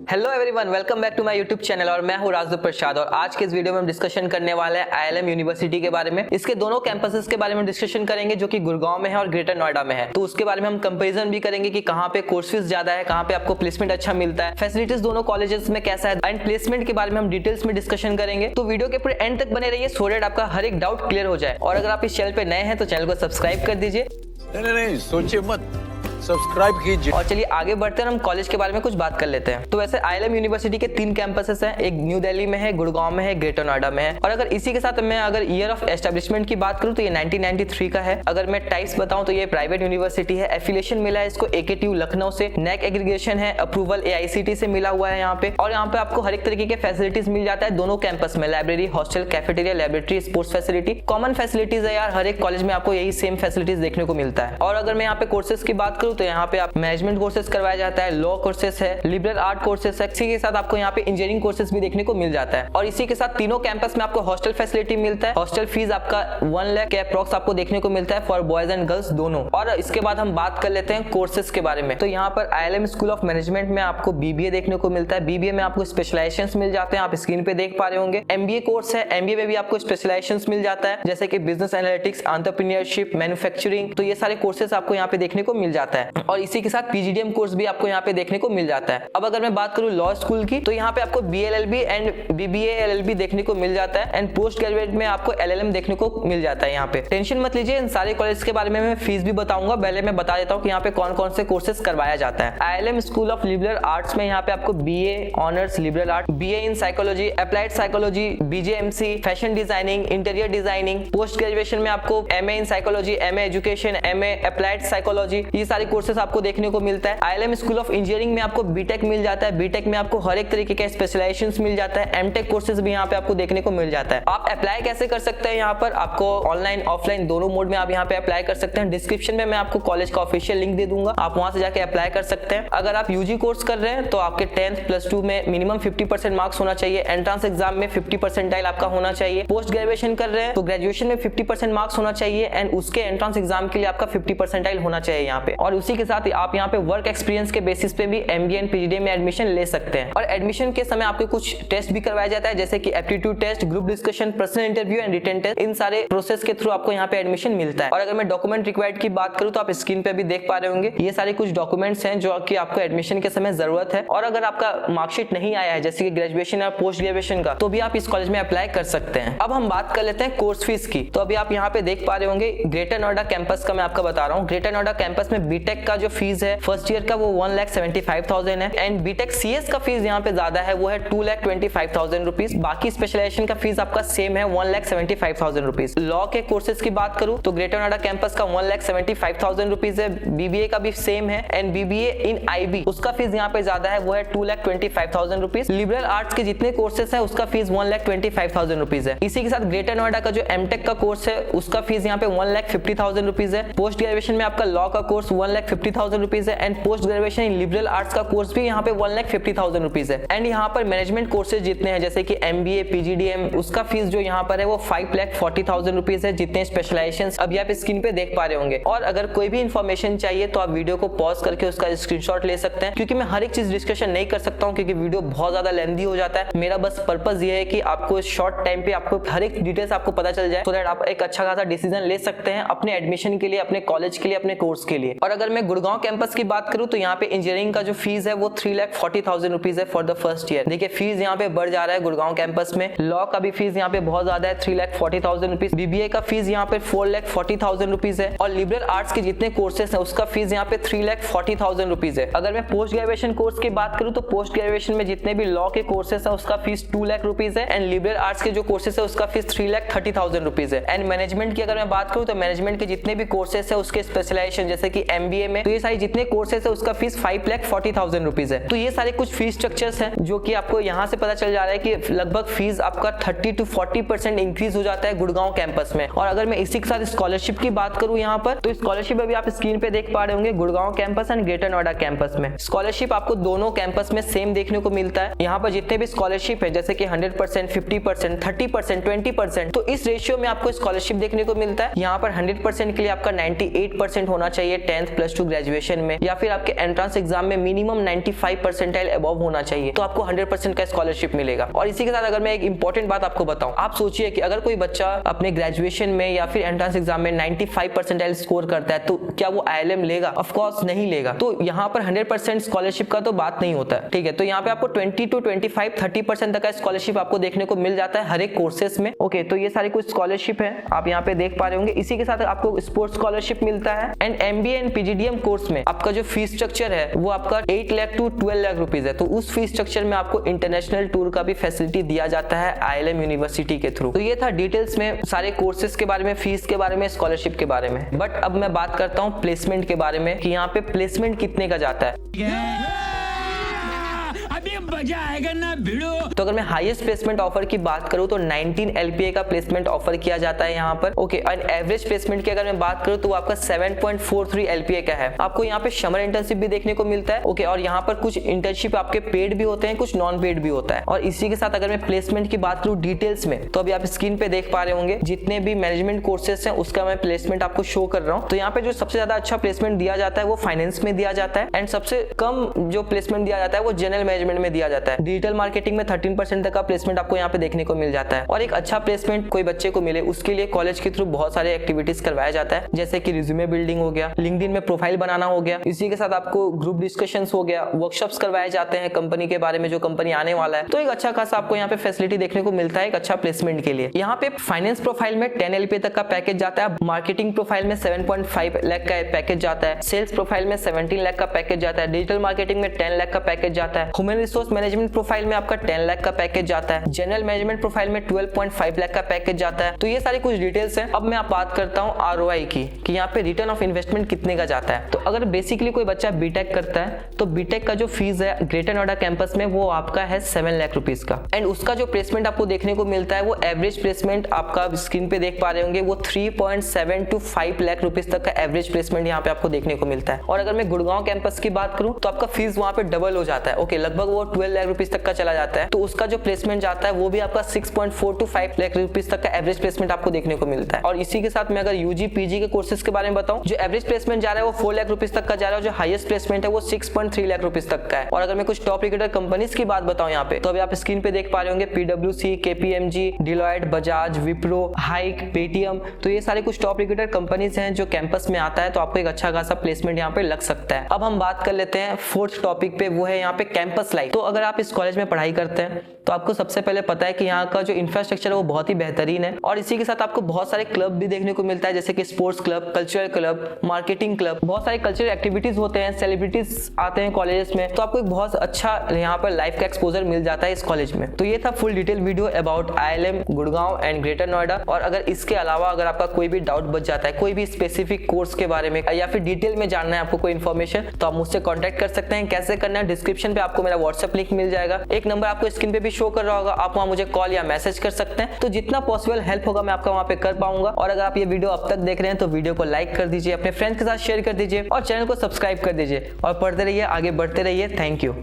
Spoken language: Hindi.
Hello everyone, welcome back to my YouTube channel और मैं हूं राजदीप प्रसाद। और आज के इस वीडियो में हम डिस्कशन करने वाले हैं आईएलएम यूनिवर्सिटी के बारे में। इसके दोनों कैंपसेस के बारे में डिस्कशन करेंगे जो कि गुड़गांव में है और ग्रेटर नोएडा में है। तो उसके बारे में हम कंपैरिजन भी करेंगे कि कहां पे कोर्स फीस ज्यादा है, कहां पे आपको प्लेसमेंट अच्छा मिलता है, फैसिलिटीज दोनों कॉलेजेस में कैसा है एंड प्लेसमेंट के बारे में हम डिटेल्स में डिस्कशन करेंगे। तो वीडियो के पूरे एंड तक बने रहिए सो दैट आपका हर एक डाउट क्लियर हो जाए। और अगर आप इस चैनल पे नए हैं तो चैनल को सब्सक्राइब कर दीजिए। नहीं सोचिए मत, सब्सक्राइब कीजिए। और चलिए आगे बढ़ते हैं, हम कॉलेज के बारे में कुछ बात कर लेते हैं। तो वैसे आईएलएम यूनिवर्सिटी के 3 कैंपसेस हैं, एक न्यू दिल्ली में है, गुड़गांव में है, ग्रेटर नोएडा में है। और अगर इसी के साथ मैं अगर ईयर ऑफ एस्टेब्लिशमेंट की बात करूं तो ये 1993 का है। अगर मैं टाइप्स बताऊं तो ये प्राइवेट यूनिवर्सिटी है, एफिलिएशन मिला है इसको एकेटीयू लखनऊ से, नैक एग्रीगेशन है, अप्रूवल एआईसीटी से मिला हुआ है यहाँ पे। और यहाँ पे आपको हर एक तरीके के फैसिलिटीज मिल जाता है दोनों कैंपस में, library, hostel, cafeteria, laboratory, sports facility, common facilities है यार। हर एक कॉलेज में आपको यही सेम फैसिलिटीज देखने को मिलता है। और अगर मैं यहाँ पे कोर्सेज की बात करूँ तो यहाँ पे आप मैनेजमेंट कोर्सेज करवाया जाता है, लॉ कोर्सेज है, लिबरल आर्ट कोर्सेज है, इसी के साथ आपको यहाँ पे इंजीनियरिंग कोर्सेज भी देखने को मिल जाता है। और इसी के साथ तीनों कैंपस में आपको हॉस्टल फैसिलिटी मिलता है। हॉस्टल फीस आपका 1 लाख के अप्रॉक्स आपको देखने को मिलता है फॉर बॉयज एंड गर्ल्स दोनों। और इसके बाद हम बात कर लेते हैं कोर्सेज के बारे में। तो यहाँ पर आईएलएम स्कूल ऑफ मैनेजमेंट में आपको बीबीए देखने को मिलता है। बीबीए में आपको स्पेशलाइजेशंस मिल जाते हैं, आप स्क्रीन पे देख पा रहे होंगे। एमबीए कोर्स है, एमबीए में भी आपको स्पेशलाइजेशंस मिल जाता है जैसे कि बिजनेस एनालिटिक्स, एंटरप्रेन्योरशिप, मैन्युफैक्चरिंग। तो ये सारे कोर्सेज आपको यहाँ पे देखने को मिल जाता है। और इसी के साथ पीजीडीएम कोर्स भी आपको यहाँ पे देखने को मिल जाता है। अब अगर मैं बात करूँ लॉ स्कूल की तो यहाँ पे आपको बीएलएलबी एंड बीबीए एलएलबी देखने को मिल जाता है एंड पोस्ट ग्रेजुएट में आपको एलएलएम देखने को मिल जाता है। यहाँ पे टेंशन मत लीजिए, इन सारे कॉलेज के बारे में मैं फीस भी बताऊंगा। पहले मैं बता देता हूँ कि यहाँ पे कौन कौन से कोर्सेज करवाया जाता है। आईएलएम स्कूल ऑफ लिबरल आर्ट्स में यहाँ पे आपको BA honours liberal art, BA in psychology, applied psychology, BJMC, fashion designing, interior designing. Post graduation में आपको MA in psychology, MA education, MA applied psychology, ये सारे कोर्सेज आपको देखने को मिलता है। आईएलएम स्कूल ऑफ इंजीनियरिंग में आपको बीटेक मिल जाता है। बीटेक में आपको हर एक तरीके के स्पेशलाइजेशंस मिल जाता है। एमटेक कोर्सेज भी यहाँ पे आपको देखने को मिल जाता है। आप अप्लाई कैसे कर सकते हैं, यहाँ पर आपको ऑनलाइन ऑफलाइन दोनों मोड में आप यहाँ पे अप्लाई कर सकते हैं। डिस्क्रिप्शन में मैं आपको कॉलेज का ऑफिशियल लिंक दे दूंगा, आप वहां से जाके अप्लाई कर सकते हैं। अगर आप यूजी कोर्स कर रहे हैं तो आपके 10th +2 में मिनिमम 50% मार्क्स होना चाहिए। एंट्रेंस एग्जाम में 50 परसेंटाइल आपका होना चाहिए। पोस्ट ग्रेजुएशन कर रहे हैं तो ग्रेजुएशन में 50% मार्क्स होना चाहिए एंड उसके एंट्रेंस एग्जाम के लिए आपका 50 परसेंटाइल होना चाहिए यहाँ पे। और उसी के साथ आप यहाँ पे वर्क एक्सपीरियंस के बेसिस पे भी एमबीए एंड पीजीडीएम में एडमिशन ले सकते हैं। और एडमिशन के समय आपको कुछ टेस्ट भी करवाया जाता है जैसे कि aptitude test, group discussion, personal interview and written test. इन सारे प्रोसेस के थ्रू आपको यहाँ पे एडमिशन मिलता है। और अगर मैं डॉक्यूमेंट रिक्वायर्ड की बात करूँ तो आप स्क्रीन पे भी देख पा रहे होंगे, ये सारे कुछ डॉक्यूमेंट्स हैं जो कि आपको एडमिशन के समय जरूरत है। और अगर आपका मार्कशीट नहीं आया है जैसे कि ग्रेजुएशन या पोस्ट ग्रेजुएशन का, तो भी आप इस कॉलेज में अप्लाई कर सकते हैं। अब हम बात कर लेते हैं कोर्स फीस की। तो अभी आप यहाँ पे देख पा रहे होंगे ग्रेटर नोएडा कैंपस का मैं आपको बता रहा हूँ। ग्रेटर नोएडा कैंपस में बीटेक का जो फीस है फर्स्ट ईयर का वो 1,75,000 है एंड बीटेक सीएस का फीस यहाँ पे ज्यादा है, वो है 2,25,000 रुपीज। बाकी स्पेशलाइजेशन का फीस आपका सेम है 1,75,000 रुपीज। लॉ के कोर्सेज की बात करूँ तो ग्रेटर नोएडा कैंपस का 1,75,000 रुपीज है। बीबीए का भी सेम है एंड बीबीए इन आईबी उसका फीस यहाँ पे ज्यादा है, वो है 2,25,000 रुपीज। लिबरल आर्ट्स के जितने कोर्सेज है उसका फीस 1,25,000 रुपीज है। इसी के साथ ग्रेटर नोएडा का जो एमटेक का कोर्स है उसका फीस यहाँ पे 1,50,000 रुपीज है। पोस्ट ग्रेजुएशन में आपका लॉ का कोर्स 1,50,000 रुपीज है and post graduation in liberal arts का कोर्स भी यहाँ पे 1,50,000 रुपीज है। एंड यहाँ पर मैनेजमेंट कोर्सेज जितने हैं जैसे कि एमबीए, पीजीडीएम, उसका फीस जो यहाँ पर है वो 5,40,000 रुपीज है, जितने स्पेशलाइजेशन अभी आप स्क्रीन पे देख पा रहे होंगे। और अगर कोई भी इन्फॉर्मेशन चाहिए तो आप वीडियो को पॉज करके उसका स्क्रीनशॉट ले सकते हैं, क्योंकि मैं हर एक चीज डिस्कशन नहीं कर सकता हूँ क्योंकि वीडियो बहुत ज्यादा लेंथी हो जाता है। मेरा बस पर्पस ये है कि आपको शॉर्ट टाइम पे आपको हर एक डिटेल्स आपको पता चल जाए, सो दैट आप एक अच्छा खासा डिसीजन ले सकते हैं अपने एडमिशन के लिए, अपने कॉलेज के लिए, अपने कोर्स के लिए। और अगर मैं गुड़गांव कैंपस की बात करूँ तो यहाँ पे इंजीनियरिंग का जो फीस है वो 3,40,000 रुपीज है फॉर द फर्स्ट ईयर। देखिए फीस यहाँ पे बढ़ जा रहा है गुड़गांव कैंपस में। लॉ का भी फीस यहाँ पे बहुत ज्यादा है 3,40,000 रुपीज। बीबीए का फीस यहाँ पे 4,40,000 रुपीज है और लिबरल आर्ट्स के जितने कोर्सेज है उसका फीस यहाँ पे 3,40,000 रुपीज है। अगर मैं पोस्ट ग्रेजुएशन कोर्स की बात करूँ तो पोस्ट ग्रेजुएशन में जितने भी लॉ के कोर्सेज है उसका फीस 2 लाख रुपीज है एंड लिबरल आर्ट्स के जो कोर्सेज है उसका फीस 3,30,000 रुपीज है। एंड मैनेजमेंट की अगर मैं बात करूँ तो मैनेजमेंट के जितने भी कोर्सेज है उसके स्पेशलाइजेशन जैसे कि एमबीए में, तो ये सारी जितने कोर्सेज है उसका फीस 5,40,000 रुपीज है। तो ये सारे कुछ फीस स्ट्रक्चर्स हैं जो कि आपको यहाँ से पता चल जा रहा है कि लगभग फीस आपका 30 to 40% इंक्रीज हो जाता है गुड़गांव कैंपस में। और अगर मैं इसी के साथ स्कॉलरशिप की बात करूँ यहाँ पर, तो स्कॉलरशिप अभी आप स्क्रीन पे देख पा रहे होंगे Gurgaon campus and greater Noida campus में। स्कॉलरशिप आपको दोनों कैंपस में सेम देखने को मिलता है। यहाँ पर जितने भी स्कॉलरशिप है जैसे कि 100%, 50%, 30%, 20%, तो इस रेशियो में आपको स्कॉलरशिप देखने को मिलता है। यहाँ पर 100% के लिए आपका 98% होना चाहिए 10th +2 ग्रेजुएशन में या फिर आपके एंट्रेंस एग्जाम में मिनिमम 95 परसेंटाइल अबव होना चाहिए, तो आपको 100% का स्कॉलरशिप मिलेगा। और इसी के साथ अगर मैं एक इंपॉर्टेंट बात आपको बताऊं, आप सोचिए कि अगर कोई बच्चा अपने ग्रेजुएशन में या फिर एंट्रेंस एग्जाम में 95 परसेंटाइल स्कोर करता है तो क्या वो ILM लेगा? ऑफ कोर्स नहीं लेगा। तो यहाँ पर 100% स्कॉलरशिप का तो बात नहीं होता है, ठीक है। तो यहाँ पे आपको 20 to 25 30% तक का स्कॉलरशिप आपको देखने को मिल जाता है हर एक कोर्सेस में। ओके, तो ये सारी कुछ स्कॉलरशिप है, आप यहाँ पे देख पा रहे होंगे। इसी के साथ आपको स्पोर्ट्स स्कॉलरशिप मिलता है। And MBA and PGDM course में आपका जो फीस स्ट्रक्चर है वो आपका 8 लाख to 12 लाख रुपीज है। तो उस फीस स्ट्रक्चर में आपको इंटरनेशनल टूर का भी फैसिलिटी दिया जाता है ILM यूनिवर्सिटी के थ्रू। तो ये था डिटेल्स में सारे कोर्सेज के बारे में, फीस के बारे में, स्कॉलरशिप के बारे में। बट अब मैं बात करता हूँ प्लेसमेंट के बारे में कि यहाँ पे प्लेसमेंट कितने का जाता है। अभी मजा आएगा ना भिड़ो। तो अगर मैं हाईएस्ट प्लेसमेंट ऑफर की बात करूं तो 19 LPA का प्लेसमेंट ऑफर किया जाता है यहाँ पर। ओके, और एवरेज प्लेसमेंट की अगर मैं बात करूं तो वो आपका 7.43 LPA का है। आपको यहाँ पे समर इंटर्नशिप भी देखने को मिलता है। ओके, और यहाँ पर कुछ इंटर्नशिप आपके पेड भी होते हैं, कुछ नॉन पेड भी होता है। और इसी के साथ अगर मैं प्लेसमेंट की बात करूं डिटेल्स में, तो अभी आप स्क्रीन पे देख पा रहे होंगे जितने भी मैनेजमेंट कोर्सेस हैं उसका मैं प्लेसमेंट आपको शो कर रहा हूँ। तो यहाँ पे जो सबसे ज्यादा अच्छा प्लेसमेंट दिया जाता है वो फाइनेंस में दिया जाता है, एंड सबसे कम जो प्लेसमेंट दिया जाता है वो जनरल मैनेजमेंट में दिया जाता है। डिजिटल मार्केटिंग में 13% तक का प्लेसमेंट आपको यहाँ पे देखने को मिल जाता है। और एक अच्छा प्लेसमेंट कोई बच्चे को मिले उसके लिए कॉलेज के थ्रू बहुत सारे एक्टिविटीज करवाया जाता है, जैसे कि रिज्यूमे बिल्डिंग हो गया, लिंक्डइन में प्रोफाइल बनाना हो गया। इसी के साथ आपको ग्रुप डिस्कशंस हो गया, वर्कशॉप्स करवाए जाते हैं कंपनी के बारे में, जो कंपनी आने वाला है। तो एक अच्छा खासा आपको यहाँ पे फैसिलिटी देखने को मिलता है एक अच्छा प्लेसमेंट के लिए। यहाँ पे फाइनेंस प्रोफाइल में 10 LPA तक का पैकेज जाता है, मार्केटिंग प्रोफाइल में 7.5 लाख का पैकेज जाता है, सेल्स प्रोफाइल में 17 लाख का पैकेज जाता है, डिजिटल मार्केटिंग में 10 लाख का पैकेज जाता है, ह्यूमन रिसोर्स मैनेजमेंट प्रोफाइल में आपका 10 लाख का पैकेज जाता है, जनरल मैनेजमेंट प्रोफाइल में 12.5 लाख का पैकेज जाता है। तो ये सारी कुछ डिटेल्स हैं। अब मैं आप बात करता हूँ ROI की कि यहाँ पे रिटर्न ऑफ इन्वेस्टमेंट कितने का जाता है। तो अगर बेसिकली कोई बच्चा बीटेक करता है तो बीटेक का जो फीस है ग्रेटर नोएडा कैंपस में वो आपका है 7 लाख रुपीज का, एंड उसका जो प्लेसमेंट आपको देखने को मिलता है वो एवरेज प्लेसमेंट आपका स्क्रीन पे देख पा रहे होंगे वो 3.7 to 5 लाख रुपीज तक का एवरेज प्लेसमेंट यहाँ पे आपको देखने को मिलता है। और अगर मैं गुड़गांव कैंपस की बात करूँ तो आपका फीस वहाँ पे डबल हो जाता है। ओके, लगभग वो 12 लाख रुपीज तक का चला जाता है। तो उसका जो प्लेसमेंट जाता है वो भी आपका 6.4 to 5 लाख रुपीज तक का एवरेज प्लेसमेंट आपको देखने को मिलता है। और इसी के साथ मैं अगर UG PG के कोर्सेज के बारे में बताऊं, जो एवरेज प्लेसमेंट जा रहा है वो 4 लाख रुपीज तक का जा रहा है, और जो हाईएस्ट प्लेसमेंट है वो 6.3 लाख रुपीज तक का है। और अगर मैं कुछ टॉप रिक्रूटर कंपनीज की बात बताऊं यहाँ पे, तो अभी आप स्क्रीन पे देख पा रहे होंगे PwC, KPMG, Deloitte, Bajaj, Wipro, hike, Paytm. तो ये सारे कुछ टॉप रिक्रूटर कंपनीज हैं जो कैंपस में आता है, तो आपको एक अच्छा खासा प्लेसमेंट यहाँ पे लग सकता है। अब हम बात कर लेते हैं फोर्थ टॉपिक पे, वो है यहाँ पे कैंपस लाइफ। तो अगर आप इस कॉलेज में पढ़ाई करते हैं तो आपको सबसे पहले पता है कि यहाँ का जो इंफ्रास्ट्रक्चर है वो बहुत ही बेहतरीन है। और इसी के साथ आपको बहुत सारे क्लब भी देखने को मिलता है, जैसे कि sports club, cultural club, marketing club, बहुत सारे कल्चरल एक्टिविटीज होते हैं, सेलिब्रिटीज आते हैं कॉलेजेस में। तो आपको एक बहुत अच्छा यहाँ पर लाइफ का एक्सपोजर मिल जाता है इस कॉलेज में। तो ये था full detail video about ILM Gurgaon and greater Noida. और अगर इसके अलावा अगर आपका कोई भी डाउट बच जाता है कोई भी स्पेसिफिक कोर्स के बारे में या फिर डिटेल में जानना है आपको कोई इन्फॉर्मेशन, तो आप मुझसे कॉन्टैक्ट कर सकते हैं। कैसे करना है, डिस्क्रिप्शन पे आपको मेरा व्हाट्सएप लिंक मिल जाएगा, एक नंबर आपको स्क्रीन पे भी शो कर रहा होगा, आप वहां मुझे कॉल या मैसेज कर सकते हैं। तो जितना पॉसिबल हेल्प होगा मैं आपका वहां पे कर पाऊंगा। और अगर आप ये वीडियो अब तक देख रहे हैं तो वीडियो को लाइक कर दीजिए, अपने फ्रेंड्स के साथ शेयर कर दीजिए और चैनल को सब्सक्राइब कर दीजिए। और पढ़ते रहिए, आगे बढ़ते रहिए। Thank you.